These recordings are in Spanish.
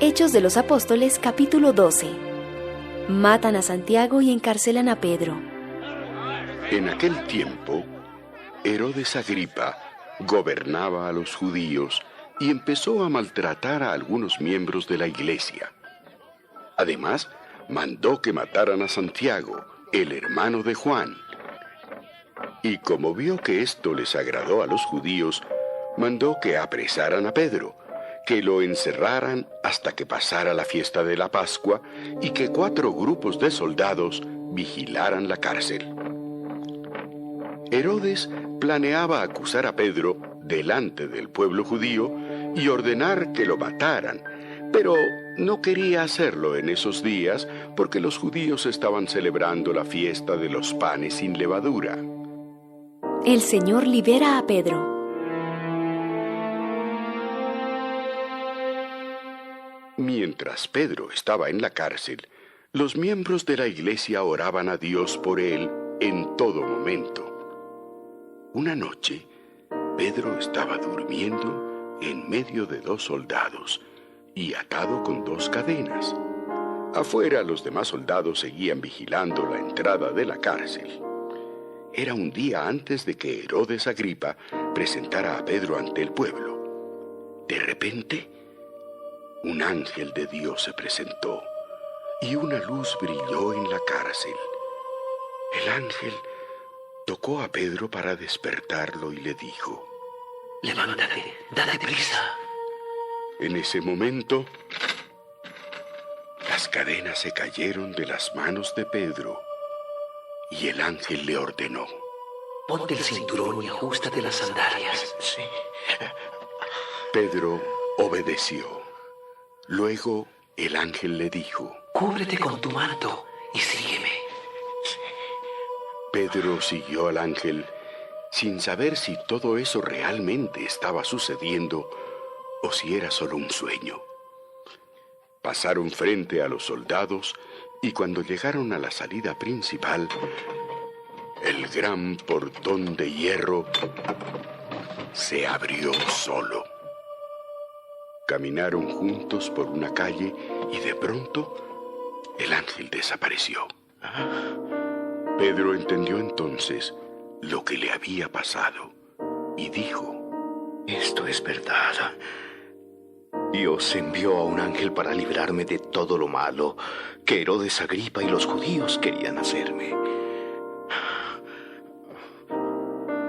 Hechos de los Apóstoles, capítulo 12. Matan a Santiago y encarcelan a Pedro. En aquel tiempo, Herodes Agripa gobernaba a los judíos y empezó a maltratar a algunos miembros de la iglesia. Además, mandó que mataran a Santiago, el hermano de Juan. Y como vio que esto les agradó a los judíos, mandó que apresaran a Pedro, que lo encerraran hasta que pasara la fiesta de la Pascua y que 4 grupos de soldados vigilaran la cárcel. Herodes planeaba acusar a Pedro delante del pueblo judío y ordenar que lo mataran, pero no quería hacerlo en esos días porque los judíos estaban celebrando la fiesta de los panes sin levadura. El Señor libera a Pedro. Mientras Pedro estaba en la cárcel, los miembros de la iglesia oraban a Dios por él en todo momento. Una noche, Pedro estaba durmiendo en medio de 2 soldados y atado con 2 cadenas. Afuera, los demás soldados seguían vigilando la entrada de la cárcel. Era un día antes de que Herodes Agripa presentara a Pedro ante el pueblo. De repente, un ángel de Dios se presentó y una luz brilló en la cárcel. El ángel tocó a Pedro para despertarlo y le dijo: «Levántate, date prisa». En ese momento, las cadenas se cayeron de las manos de Pedro y el ángel le ordenó: «Ponte el cinturón y ajústate las sandalias». Sí. Pedro obedeció. Luego el ángel le dijo: «Cúbrete con tu manto y sígueme». Pedro siguió al ángel sin saber si todo eso realmente estaba sucediendo o si era solo un sueño. Pasaron frente a los soldados y cuando llegaron a la salida principal, el gran portón de hierro se abrió solo. Caminaron juntos por una calle y de pronto el ángel desapareció. Pedro entendió entonces lo que le había pasado y dijo: Esto es verdad. Dios envió a un ángel para librarme de todo lo malo que Herodes Agripa y los judíos querían hacerme.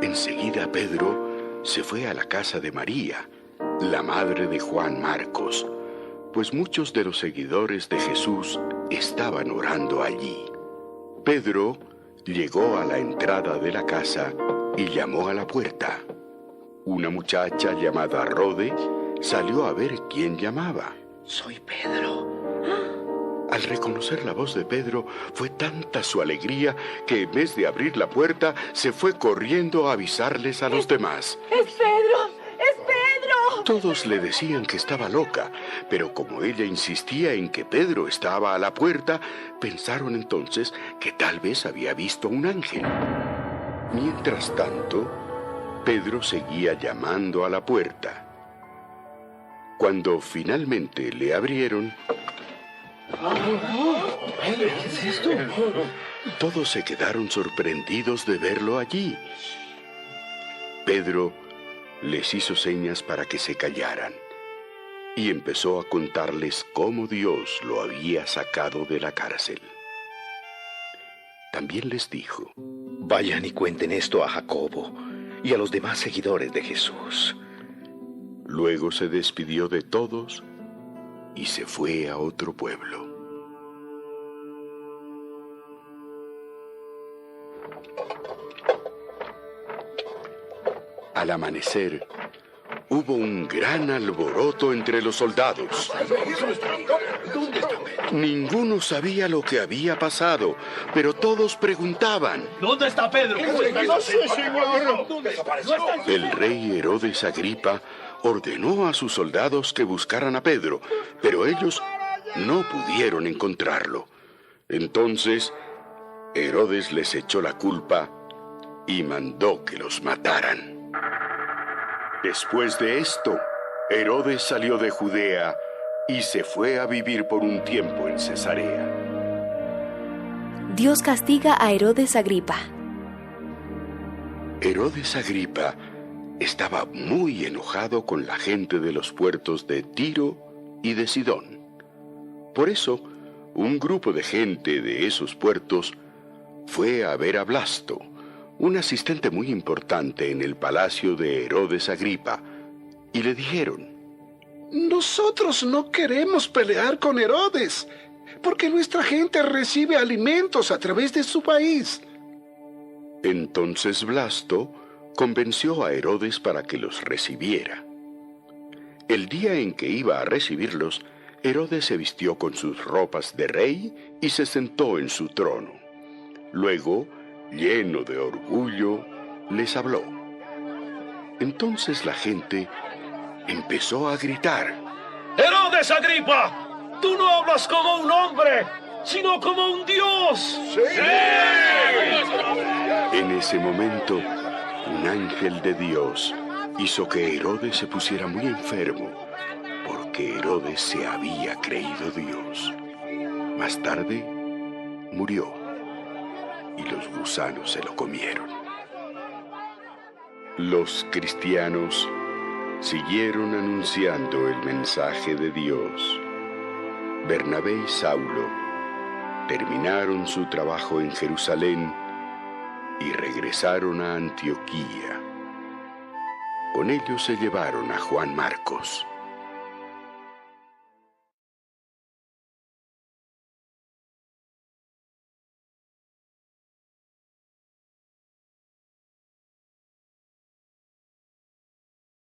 Enseguida Pedro se fue a la casa de María, la madre de Juan Marcos, pues muchos de los seguidores de Jesús estaban orando allí. Pedro llegó a la entrada de la casa y llamó a la puerta. Una muchacha llamada Rode salió a ver quién llamaba. «Soy Pedro». Al reconocer la voz de Pedro, fue tanta su alegría que en vez de abrir la puerta, se fue corriendo a avisarles a los demás. ¡Es Pedro! ¡Es Pedro! Todos le decían que estaba loca, pero como ella insistía en que Pedro estaba a la puerta, pensaron entonces que tal vez había visto un ángel. Mientras tanto, Pedro seguía llamando a la puerta. Cuando finalmente le abrieron, ¿Qué es esto? todos se quedaron sorprendidos de verlo allí. Pedro les hizo señas para que se callaran y empezó a contarles cómo Dios lo había sacado de la cárcel. También les dijo: Vayan y cuenten esto a Jacobo y a los demás seguidores de Jesús. Luego se despidió de todos y se fue a otro pueblo. Al amanecer, hubo un gran alboroto entre los soldados. Ninguno sabía lo que había pasado, pero todos preguntaban: ¿Dónde está Pedro? No sé, señor. El rey Herodes Agripa ordenó a sus soldados que buscaran a Pedro, pero ellos no pudieron encontrarlo. Entonces, Herodes les echó la culpa y mandó que los mataran. Después de esto, Herodes salió de Judea y se fue a vivir por un tiempo en Cesarea. Dios castiga a Herodes Agripa. Herodes Agripa estaba muy enojado con la gente de los puertos de Tiro y de Sidón. Por eso, un grupo de gente de esos puertos fue a ver a Blasto, un asistente muy importante en el palacio de Herodes Agripa, y le dijeron: nosotros no queremos pelear con Herodes, porque nuestra gente recibe alimentos a través de su país. Entonces Blasto convenció a Herodes para que los recibiera. El día en que iba a recibirlos, Herodes se vistió con sus ropas de rey y se sentó en su trono. Luego, lleno de orgullo, les habló. Entonces la gente empezó a gritar: ¡Herodes Agripa! ¡Tú no hablas como un hombre, sino como un dios! ¡Sí! En ese momento, un ángel de Dios hizo que Herodes se pusiera muy enfermo, porque Herodes se había creído Dios. Más tarde, murió, y los gusanos se lo comieron. Los cristianos siguieron anunciando el mensaje de Dios. Bernabé y Saulo terminaron su trabajo en Jerusalén y regresaron a Antioquía. Con ellos se llevaron a Juan Marcos.